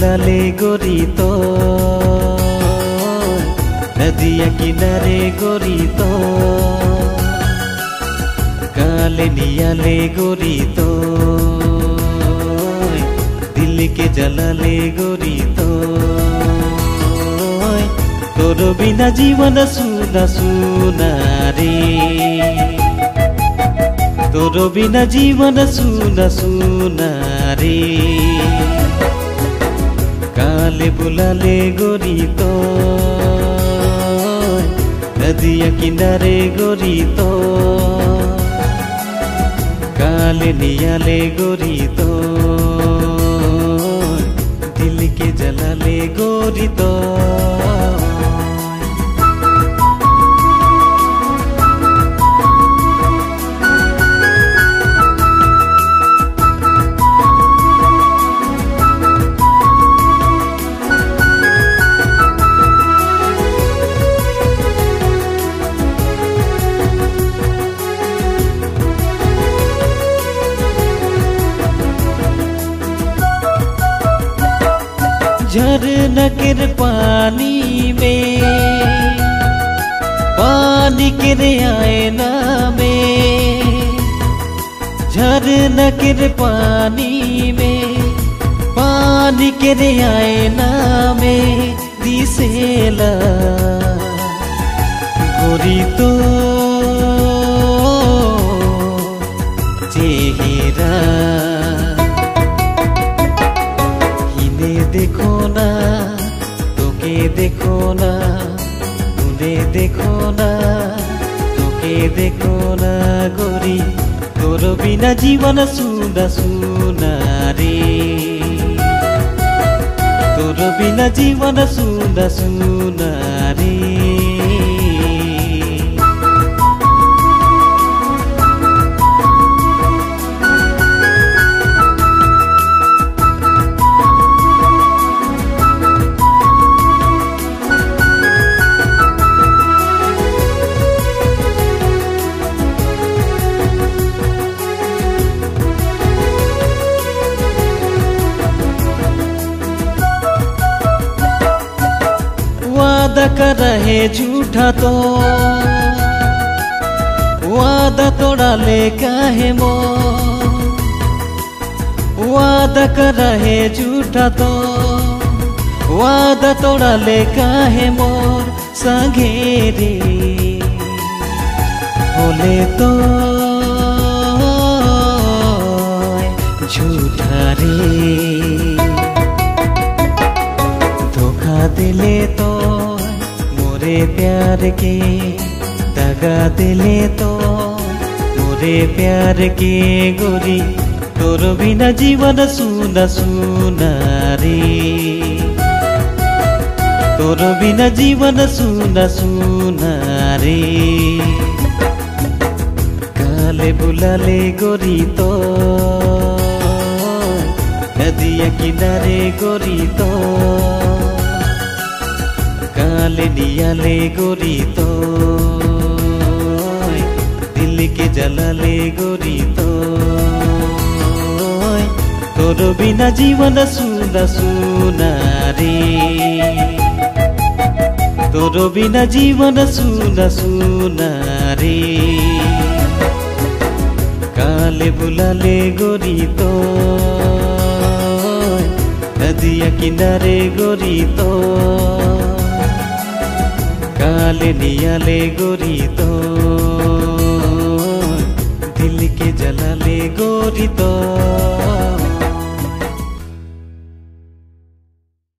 बुलाले गोरी तो नदिया किनारे गोरी तो काले नियाले गोरी तो दिल के जलाले गोरी तो तोर बिना जीवन सुना सुना रे तोर बिना जीवन सुना सुना रे काले बुलाले गोरी तो नदिया किनारे गोरी तो काले नियाले गोरी तो दिल के जलाले गोरी तो झरना के पानी में पानी के आईना में झरना के पानी में पानी के आईना में दिसेला गोरी तो चेहरा देखो ना तोके देखो ना तूने देखो ना तोके देखो ना गोरी तोर बिना जीवन सुना सुना रे तोर बिना जीवन सुना सुना रे वादा कर रहे झूठा तो वादा तोड़ा ले काहे मोर वादा कर रहे झूठा तो वादा तोड़ा ले काहे मोर संघेरे बोले तो झूठा रे धोखा दिले तो मोरे प्यार के दगा दिले तो मोरे प्यार के गोरी तोर बिना जीवन सुना सुना रे तोर बिना जीवन सुना सुना रे काले बुलाले गोरी तो नदिया किनारे गोरी तो काले नियाले गोरी तो दिल के जलाले गोरी तो तोर बिना जीवन सुना सुना रे तोर बिना जीवन सुना सुना रे काले बुलाले गोरी तो नदिया किनारे गोरी तो काले नियाले गोरी तो दिल के जलाले गोरी तो